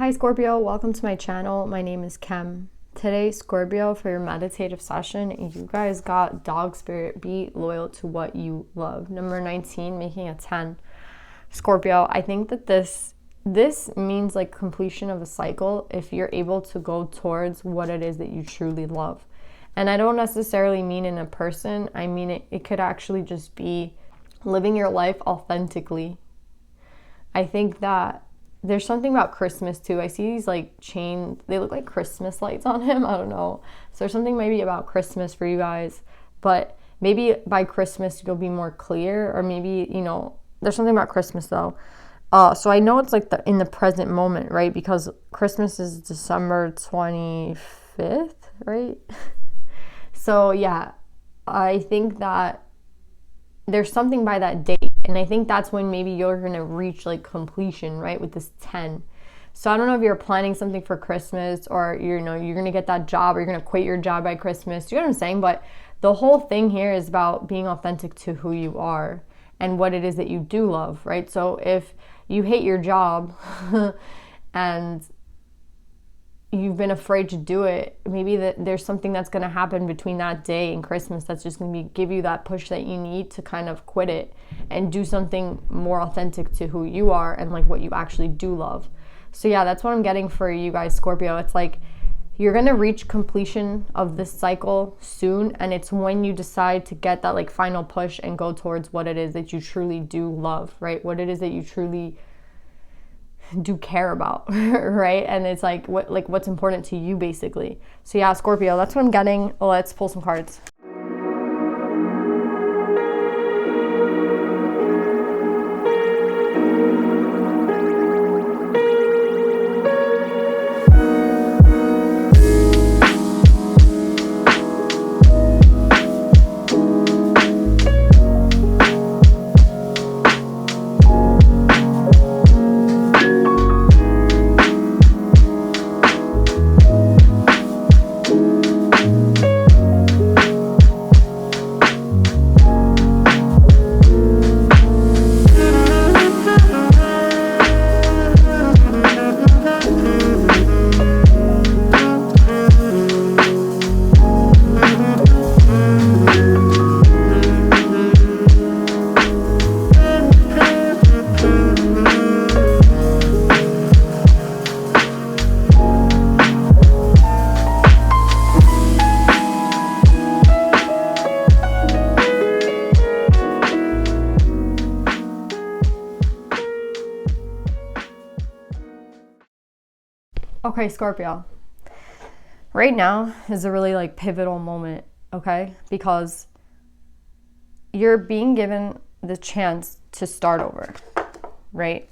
Hi Scorpio, welcome to my channel. My name is Kem. Today, Scorpio, for your meditative session, you guys got dog spirit, be loyal to what you love. Number 19, making a 10. Scorpio, I think that this means like completion of a cycle if you're able to go towards what it is that you truly love. And I don't necessarily mean in a person, I mean it could actually just be living your life authentically. I think that there's something about Christmas too. I see these like chain, they look like Christmas lights on him. I don't know. So there's something maybe about Christmas for you guys, but maybe by Christmas you'll be more clear, or maybe, there's something about Christmas though. So I know it's like in the present moment, right? Because Christmas is December 25th, right? So yeah, I think that there's something by that date. And I think that's when maybe you're going to reach like completion, right? With this 10. So I don't know if you're planning something for Christmas, or you're going to get that job, or you're going to quit your job by Christmas. You know what I'm saying? But the whole thing here is about being authentic to who you are and what it is that you do love, right? So if you hate your job and you've been afraid to do it, maybe there's something that's going to happen between that day and Christmas that's just going to give you that push that you need to kind of quit it and do something more authentic to who you are and like what you actually do love. So yeah, that's what I'm getting for you guys, Scorpio. It's like you're going to reach completion of this cycle soon, and it's when you decide to get that like final push and go towards what it is that you truly do love, right? What it is that you truly do care about, right? And it's like what's important to you, basically. So yeah, Scorpio, that's what I'm getting. Let's pull some cards. Okay, Scorpio, right now is a really like pivotal moment, okay? Because you're being given the chance to start over, right?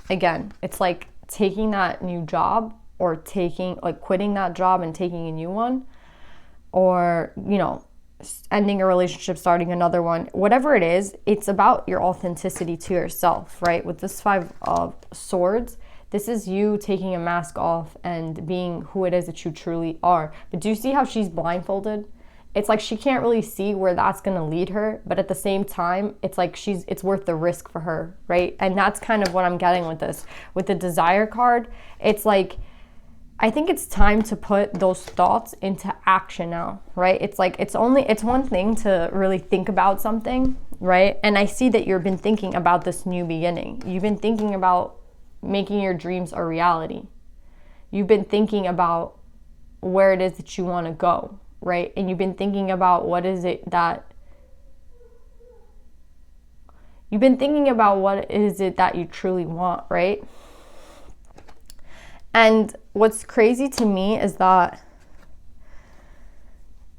Again, it's like taking that new job, or quitting that job and taking a new one, or, ending a relationship, starting another one. Whatever it is, it's about your authenticity to yourself, right? With this 5 of Swords, this is you taking a mask off and being who it is that you truly are. But do you see how she's blindfolded? It's like she can't really see where that's going to lead her, but at the same time, it's like it's worth the risk for her, right? And that's kind of what I'm getting with this. With the Desire card, it's like, I think it's time to put those thoughts into action now, right? It's like, it's one thing to really think about something, right? And I see that you've been thinking about this new beginning. You've been thinking about making your dreams a reality. You've been thinking about where it is that you want to go, right? And you've been thinking about what is it that you truly want, right? And what's crazy to me is that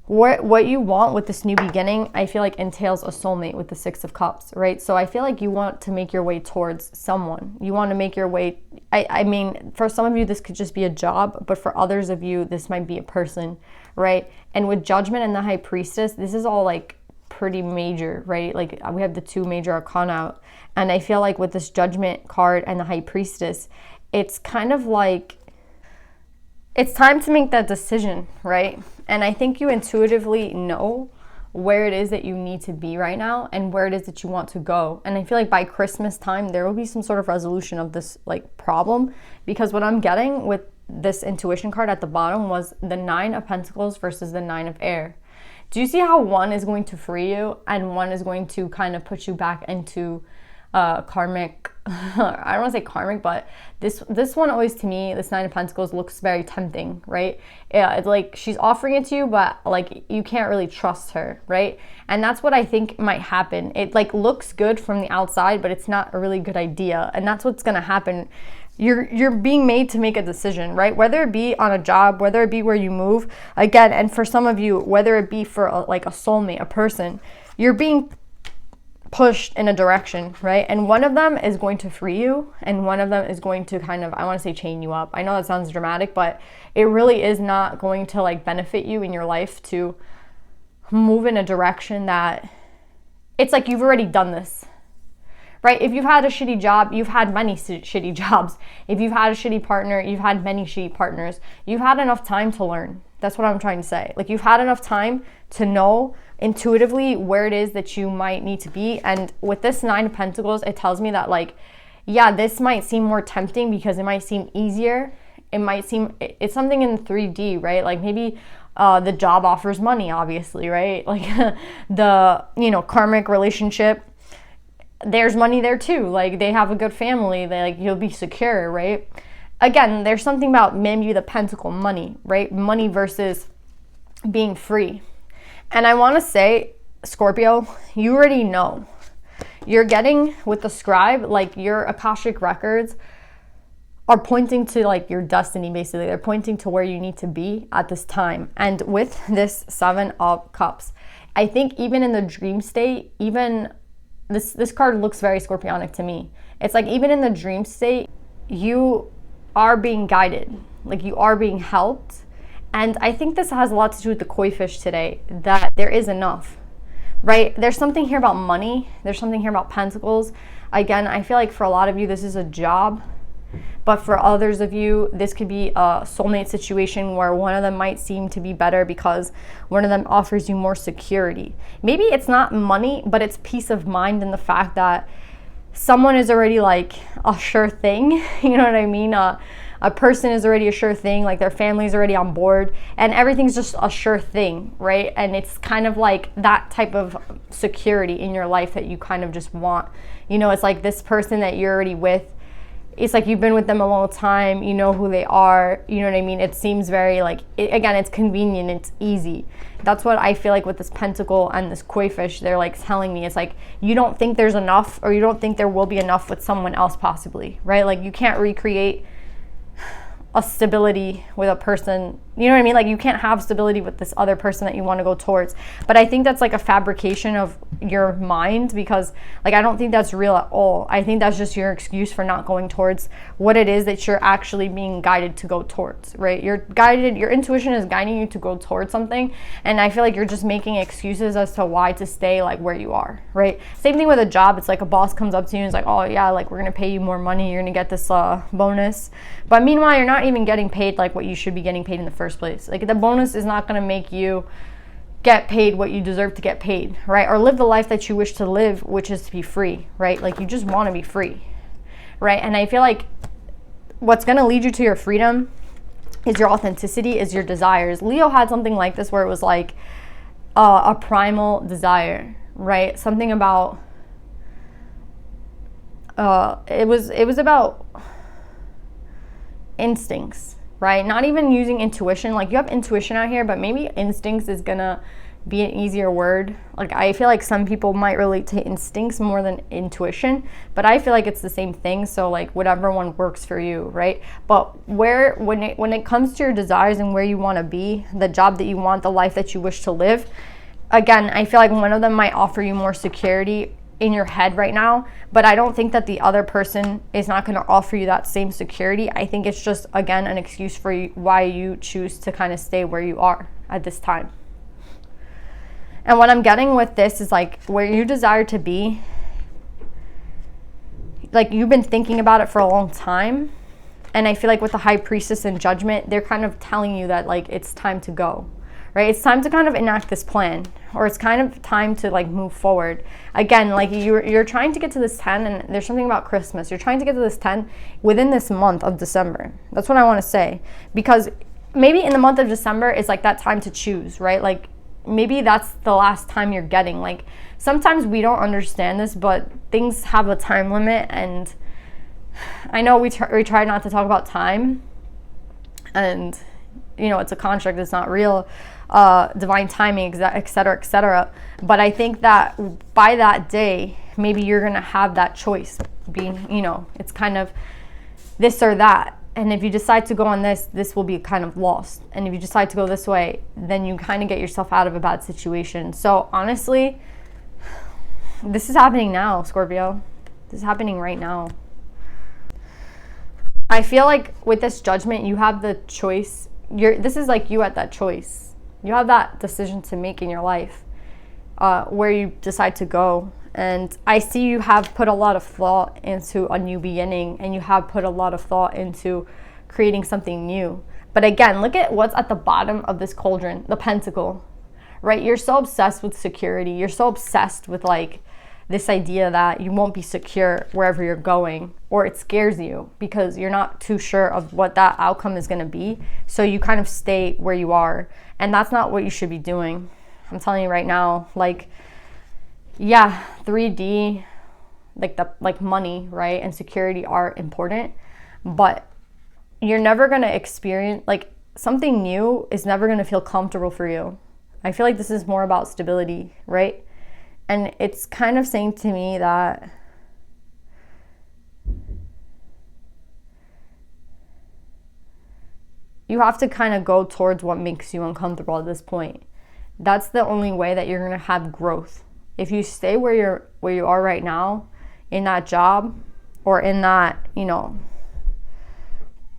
what you want with this new beginning, I feel like entails a soulmate with the 6 of Cups, right? So I feel like you want to make your way towards someone. You want to make your way, I mean, for some of you, this could just be a job, but for others of you, this might be a person, right? And with Judgment and the High Priestess, this is all like pretty major, right? Like we have the 2 major arcana out. And I feel like with this Judgment card and the High Priestess, it's kind of like, it's time to make that decision, right? And I think you intuitively know where it is that you need to be right now and where it is that you want to go. And I feel like by Christmas time, there will be some sort of resolution of this like problem, because what I'm getting with this intuition card at the bottom was the 9 of Pentacles versus the 9 of Air. Do you see how one is going to free you and one is going to kind of put you back into karmic, I don't want to say karmic, but this one always, to me, this 9 of Pentacles looks very tempting, right? Yeah, it's like she's offering it to you, but like you can't really trust her, right? And that's what I think might happen. It like looks good from the outside, but it's not a really good idea. And that's what's going to happen. You're being made to make a decision, right? Whether it be on a job, whether it be where you move, again, and for some of you, whether it be for like a soulmate, a person, you're being pushed in a direction, right? And one of them is going to free you, and one of them is going to kind of, I want to say, chain you up. I know that sounds dramatic, but it really is not going to like benefit you in your life to move in a direction that it's like you've already done this, right? If you've had a shitty job, you've had many shitty jobs. If you've had a shitty partner, you've had many shitty partners. You've had enough time to learn. That's what I'm trying to say. Like, you've had enough time to know intuitively where it is that you might need to be. And with this 9 of Pentacles, it tells me that, like, yeah, this might seem more tempting because it might seem easier. It might seem, it's something in 3D, right? Like maybe the job offers money, obviously, right? Like the, you know, karmic relationship, there's money there too. Like they have a good family, they like, you'll be secure, right? Again, there's something about maybe the pentacle, money, right? Money versus being free. And I want to say, Scorpio, you already know. You're getting with the scribe, like your Akashic records are pointing to like your destiny, basically. They're pointing to where you need to be at this time. And with this 7 of Cups, I think even in the dream state, even this card looks very Scorpionic to me. It's like even in the dream state, you are being guided, like you are being helped. And I think this has a lot to do with the koi fish today, that there is enough, right? There's something here about money. There's something here about pentacles. Again, I feel like for a lot of you, this is a job. But for others of you, this could be a soulmate situation where one of them might seem to be better because one of them offers you more security. Maybe it's not money, but it's peace of mind in the fact that someone is already like a sure thing. You know what I mean? A person is already a sure thing, like their family's already on board and everything's just a sure thing, right? And it's kind of like that type of security in your life that you kind of just want. You know, it's like this person that you're already with, it's like you've been with them a long time, you know who they are, you know what I mean? It seems very like, again, it's convenient, it's easy. That's what I feel like with this pentacle and this koi fish, they're like telling me, it's like, you don't think there's enough, or you don't think there will be enough with someone else possibly, right? Like you can't recreate a stability with a person, you know what I mean? Like you can't have stability with this other person that you want to go towards. But I think that's like a fabrication of your mind, because like I don't think that's real at all. I think that's just your excuse for not going towards what it is that you're actually being guided to go towards, right? You're guided, your intuition is guiding you to go towards something, and I feel like you're just making excuses as to why to stay like where you are, right? Same thing with a job. It's like a boss comes up to you and is like, oh yeah, like we're gonna pay you more money, you're gonna get this bonus, but meanwhile you're not even getting paid like what you should be getting paid in the first place. Like the bonus is not going to make you get paid what you deserve to get paid, right? Or live the life that you wish to live, which is to be free, right? Like you just want to be free, right? And I feel like what's going to lead you to your freedom is your authenticity, is your desires. Leo had something like this where it was like a primal desire, right? Something about it was about instincts, right? Not even using intuition. Like you have intuition out here, but maybe instincts is gonna be an easier word. Like I feel like some people might relate to instincts more than intuition, but I feel like it's the same thing. So like whatever one works for you, right? But when it comes to your desires and where you want to be, the job that you want, the life that you wish to live, again, I feel like one of them might offer you more security in your head right now, but I don't think that the other person is not going to offer you that same security. I think it's just, again, an excuse for you, why you choose to kind of stay where you are at this time. And what I'm getting with this is like where you desire to be, like you've been thinking about it for a long time. And I feel like with the High Priestess and Judgment, they're kind of telling you that like it's time to go, right? It's time to kind of enact this plan, or it's kind of time to like move forward. Again, like you're trying to get to this 10, and there's something about Christmas. You're trying to get to this 10 within this month of December. That's what I want to say, because maybe in the month of December is like that time to choose, right? Like maybe that's the last time you're getting. Like sometimes we don't understand this, but things have a time limit, and I know we try not to talk about time, and you know, it's a construct, it's not real, divine timing, etc., etc. But I think that by that day, maybe you're gonna have that choice being, you know, it's kind of this or that. And if you decide to go on this will be kind of lost. And if you decide to go this way, then you kind of get yourself out of a bad situation. So honestly, this is happening now, Scorpio. This is happening right now. I feel like with this Judgment, you have the choice. This is like you at that choice. You have that decision to make in your life, where you decide to go. And I see you have put a lot of thought into a new beginning, and you have put a lot of thought into creating something new. But again, look at what's at the bottom of this cauldron, the Pentacle, right? You're so obsessed with security. You're so obsessed with like this idea that you won't be secure wherever you're going, or it scares you because you're not too sure of what that outcome is going to be. So you kind of stay where you are, and that's not what you should be doing. I'm telling you right now, like, yeah, 3D, like money, right, and security are important, but you're never going to experience, like, something new is never going to feel comfortable for you. I feel like this is more about stability, right? And it's kind of saying to me that you have to kind of go towards what makes you uncomfortable at this point. That's the only way that you're going to have growth. If you stay where you are right now, in that job, or in that, you know,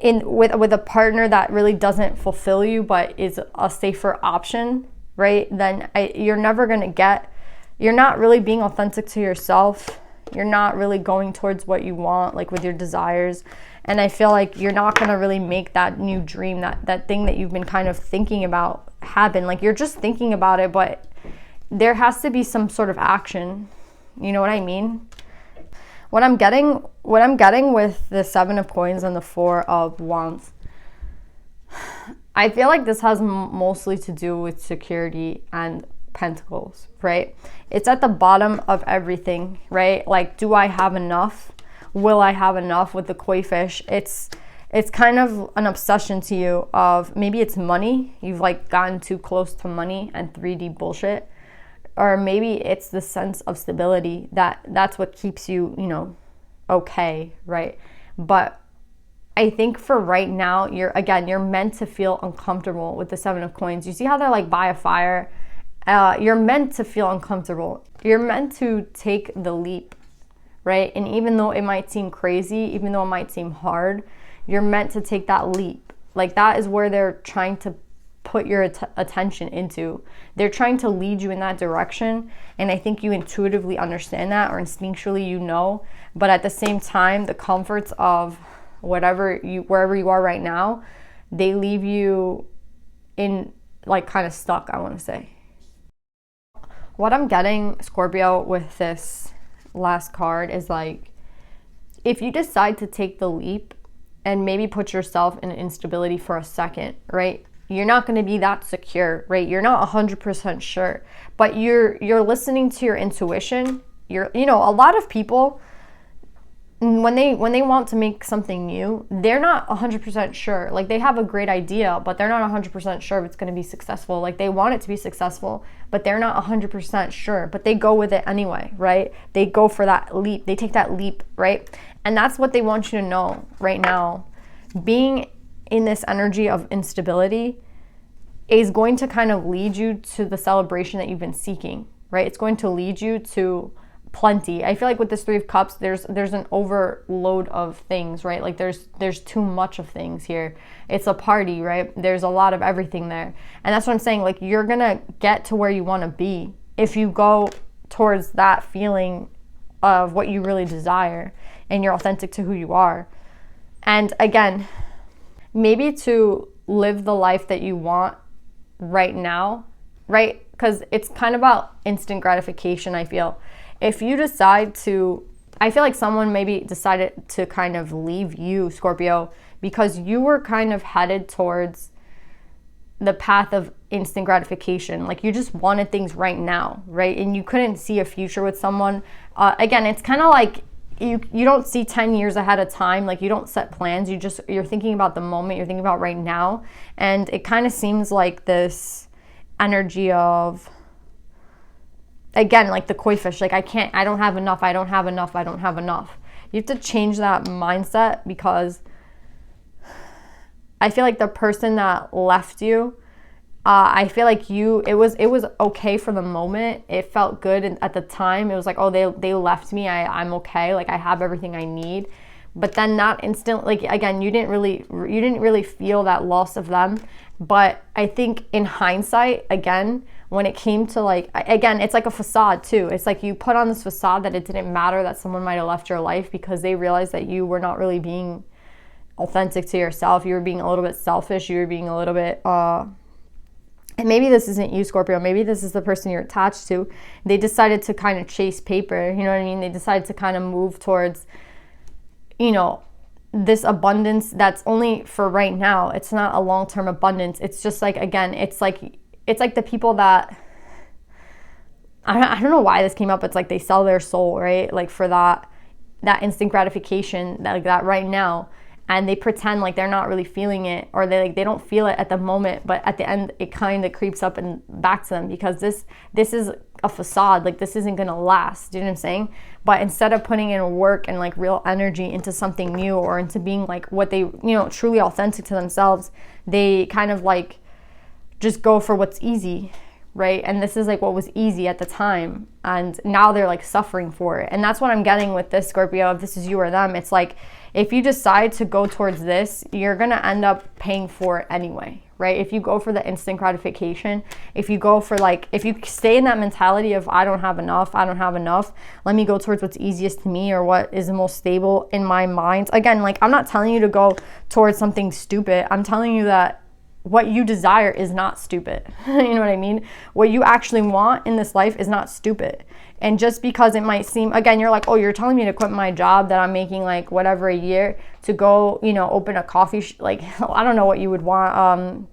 with a partner that really doesn't fulfill you but is a safer option, right? Then you're never going to get, you're not really being authentic to yourself. You're not really going towards what you want, like with your desires. And I feel like you're not going to really make that new dream, that thing that you've been kind of thinking about happen. Like you're just thinking about it, but there has to be some sort of action. You know what I mean? What I'm getting with the 7 of Coins and the 4 of Wands, I feel like this has mostly to do with security and Pentacles, right? It's at the bottom of everything, right? Like, do I have enough? Will I have enough with the koi fish? It's kind of an obsession to you of, maybe it's money. You've like gotten too close to money and 3D bullshit. Or maybe it's the sense of stability that's what keeps you, you know, okay, right? But I think for right now, you're meant to feel uncomfortable with the 7 of Coins. You see how they're like by a fire? You're meant to feel uncomfortable. You're meant to take the leap, right? And even though it might seem crazy, even though it might seem hard, you're meant to take that leap. Like that is where they're trying to put your attention into. They're trying to lead you in that direction, and I think you intuitively understand that, or instinctually you know. But at the same time, the comforts of wherever you are right now, they leave you in like kind of stuck, I want to say. What I'm getting, Scorpio, with this last card is like, if you decide to take the leap and maybe put yourself in instability for a second, right? You're not going to be that secure, right? You're not 100% sure, but you're listening to your intuition. You know, a lot of people, when they want to make something new, they're not 100% sure. Like they have a great idea, but they're not 100% sure if it's going to be successful. Like they want it to be successful, but they're not 100% sure, but they go with it anyway, right? They go for that leap. They take that leap, right? And that's what they want you to know right now. Being in this energy of instability is going to kind of lead you to the celebration that you've been seeking, right? It's going to lead you to plenty. I feel like with this 3 of Cups, there's an overload of things, right? Like there's too much of things here. It's a party, right? There's a lot of everything there. And that's what I'm saying. Like you're gonna get to where you want to be if you go towards that feeling of what you really desire and you're authentic to who you are. And again, maybe to live the life that you want right now, right? Because it's kind of about instant gratification, I feel. If you decide to, I feel like someone maybe decided to kind of leave you, Scorpio, because you were kind of headed towards the path of instant gratification. Like you just wanted things right now, right? And you couldn't see a future with someone. Again, it's kind of like you don't see 10 years ahead of time. Like you don't set plans. You're thinking about the moment. You're thinking about right now. And it kind of seems like this energy of, again, like the koi fish, like I don't have enough. You have to change that mindset, because I feel like the person that left you, I feel like it was okay for the moment. It felt good at the time. It was like, oh, they left me. I'm okay. Like I have everything I need. But then that instant, like again, you didn't really feel that loss of them. But I think in hindsight, again, when it came to like, again, it's like a facade too. It's like you put on this facade that it didn't matter that someone might have left your life, because they realized that you were not really being authentic to yourself. You were being a little bit selfish. You were being a little bit, and maybe this isn't you, Scorpio. Maybe this is the person you're attached to. They decided to kind of chase paper. You know what I mean? They decided to kind of move towards, this abundance that's only for right now. It's not a long-term abundance. It's just like, again, it's like the people that, I don't know why this came up. It's like they sell their soul, right? Like for that instant gratification, that right now. And they pretend like they're not really feeling it, or they don't feel it at the moment, but at the end it kind of creeps up and back to them, because this is a facade. Like this isn't gonna last. Do you know what I'm saying? But instead of putting in work and like real energy into something new, or into being like what they, truly authentic to themselves, they kind of like just go for what's easy, right? And this is like what was easy at the time, and now they're like suffering for it. And that's what I'm getting with this, Scorpio. If this is you or them, it's like, if you decide to go towards this, you're gonna end up paying for it anyway, right? If you go for the instant gratification, if you go for if you stay in that mentality of I don't have enough, let me go towards what's easiest to me, or what is the most stable in my mind. Again, like I'm not telling you to go towards something stupid. I'm telling you that what you desire is not stupid. You know what I mean? What you actually want in this life is not stupid. And just because it might seem, again, you're like, oh, you're telling me to quit my job that I'm making like whatever a year to go, open a coffee, I don't know what you would want,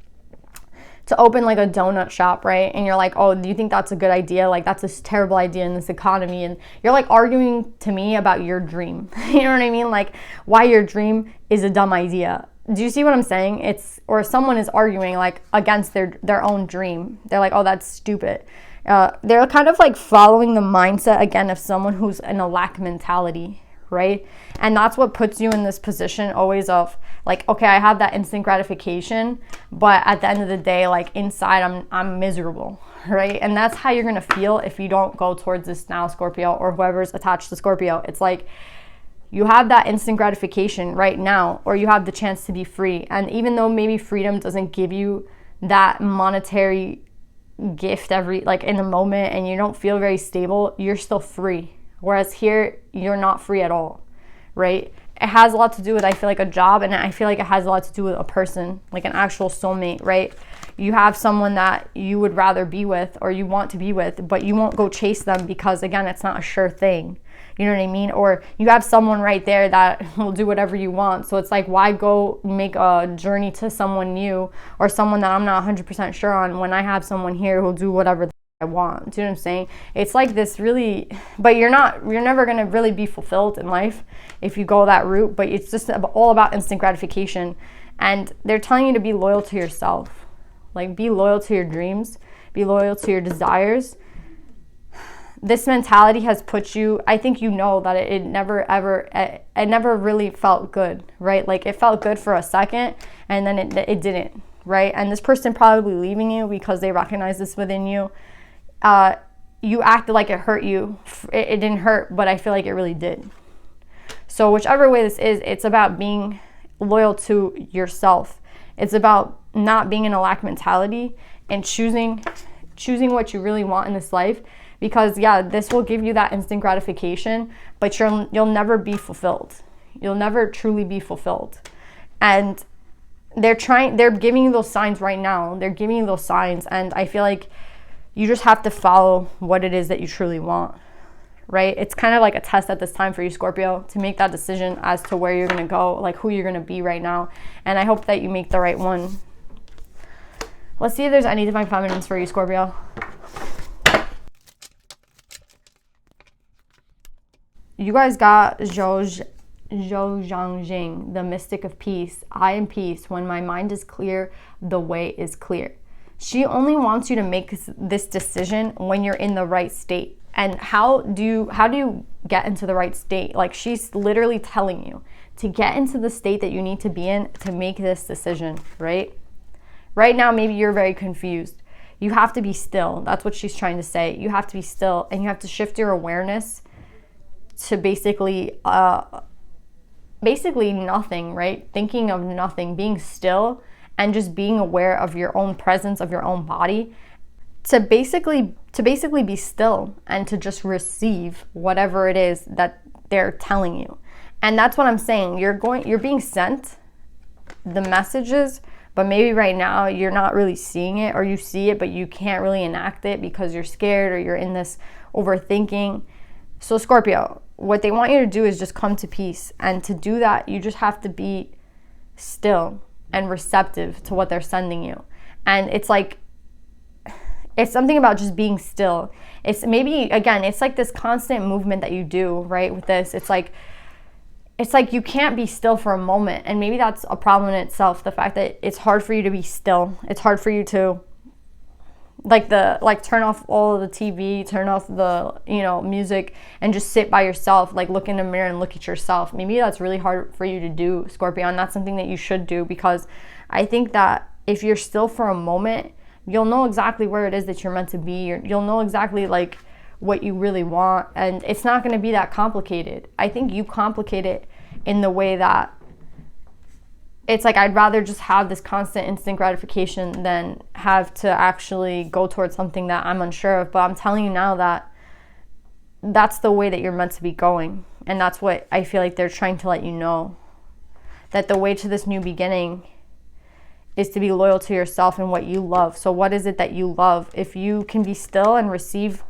to open like a donut shop, right? And you're like, oh, do you think that's a good idea? Like that's a terrible idea in this economy. And you're like arguing to me about your dream. You know what I mean? Like why your dream is a dumb idea. Do you see what I'm saying? Or someone is arguing like against their own dream. They're like, oh, that's stupid. They're kind of like following the mindset again of someone who's in a lack mentality, right? And that's what puts you in this position always of like, okay, I have that instant gratification, but at the end of the day, like inside I'm miserable, right? And that's how you're gonna feel if you don't go towards this now, Scorpio, or whoever's attached to Scorpio. It's like you have that instant gratification right now, or you have the chance to be free. And even though maybe freedom doesn't give you that monetary gift in the moment, and you don't feel very stable, you're still free. Whereas here, you're not free at all, right? It has a lot to do with, I feel like, a job, and I feel like it has a lot to do with a person, like an actual soulmate, right? You have someone that you would rather be with, or you want to be with, but you won't go chase them because, again, it's not a sure thing. You know what I mean? Or you have someone right there that will do whatever you want. So it's like, why go make a journey to someone new, or someone that I'm not 100% sure on, when I have someone here who'll do whatever I want? Do you know what I'm saying? It's like this really, but you're never going to really be fulfilled in life if you go that route. But it's just all about instant gratification. And they're telling you to be loyal to yourself. Like, be loyal to your dreams, be loyal to your desires. This mentality has put you, I think that it never really felt good, right? Like it felt good for a second, and then it didn't, right? And this person probably leaving you because they recognize this within you. You acted like it hurt you. It didn't hurt, but I feel like it really did. So whichever way this is, it's about being loyal to yourself. It's about not being in a lack mentality and choosing what you really want in this life. Because yeah, this will give you that instant gratification, but you'll never be fulfilled. You'll never truly be fulfilled. And they're giving you those signs right now. They're giving you those signs, and I feel like you just have to follow what it is that you truly want, right? It's kind of like a test at this time for you, Scorpio, to make that decision as to where you're going to go, like who you're going to be right now. And I hope that you make the right one. Let's see if there's any divine feminines for you, Scorpio. You guys got Zhou Zhangjing, the mystic of peace. I am peace. When my mind is clear, the way is clear. She only wants you to make this decision when you're in the right state. And how do you get into the right state? Like, she's literally telling you to get into the state that you need to be in to make this decision, right? Right now, maybe you're very confused. You have to be still. That's what she's trying to say. You have to be still, and you have to shift your awareness to basically nothing, right? Thinking of nothing, being still, and just being aware of your own presence, of your own body, to basically be still and to just receive whatever it is that they're telling you. And that's what I'm saying. You're being sent the messages, but maybe right now you're not really seeing it, or you see it but you can't really enact it because you're scared or you're in this overthinking. So Scorpio, what they want you to do is just come to peace. And to do that, you just have to be still and receptive to what they're sending you. And it's like, it's something about just being still. It's maybe, again, it's like this constant movement that you do, right? With this, it's like you can't be still for a moment. And maybe that's a problem in itself. The fact that it's hard for you to be still. It's hard for you to turn off all of the TV, turn off the, music, and just sit by yourself, like look in the mirror and look at yourself. Maybe that's really hard for you to do, Scorpio, and that's something that you should do, because I think that if you're still for a moment, you'll know exactly where it is that you're meant to be. You'll know exactly like what you really want, and it's not going to be that complicated. I think you complicate it in the way that it's like, I'd rather just have this constant instant gratification than have to actually go towards something that I'm unsure of. But I'm telling you now that that's the way that you're meant to be going. And that's what I feel like they're trying to let you know. That the way to this new beginning is to be loyal to yourself and what you love. So what is it that you love? If you can be still and receive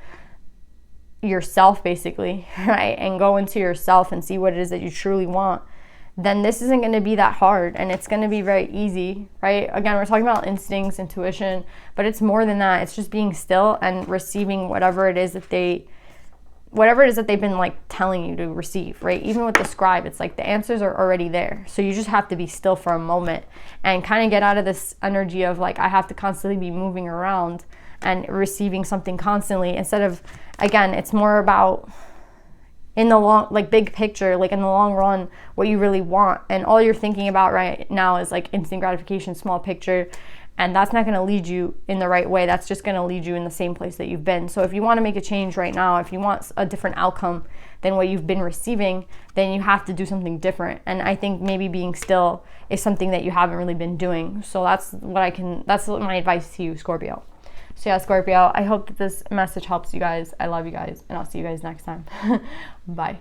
yourself, basically, right? And go into yourself and see what it is that you truly want, then this isn't going to be that hard, and it's going to be very easy, right? Again, we're talking about instincts, intuition, but it's more than that. It's just being still and receiving whatever it is that they've been like telling you to receive, right? Even with the scribe, it's like the answers are already there. So you just have to be still for a moment and kind of get out of this energy of like, I have to constantly be moving around and receiving something constantly, instead of, again, it's more about in the long, like big picture, like in the long run, what you really want. And all you're thinking about right now is like instant gratification, small picture. And that's not going to lead you in the right way. That's just going to lead you in the same place that you've been. So if you want to make a change right now, if you want a different outcome than what you've been receiving, then you have to do something different. And I think maybe being still is something that you haven't really been doing. So that's my advice to you, Scorpio. So yeah, Scorpio, I hope that this message helps you guys. I love you guys, and I'll see you guys next time. Bye.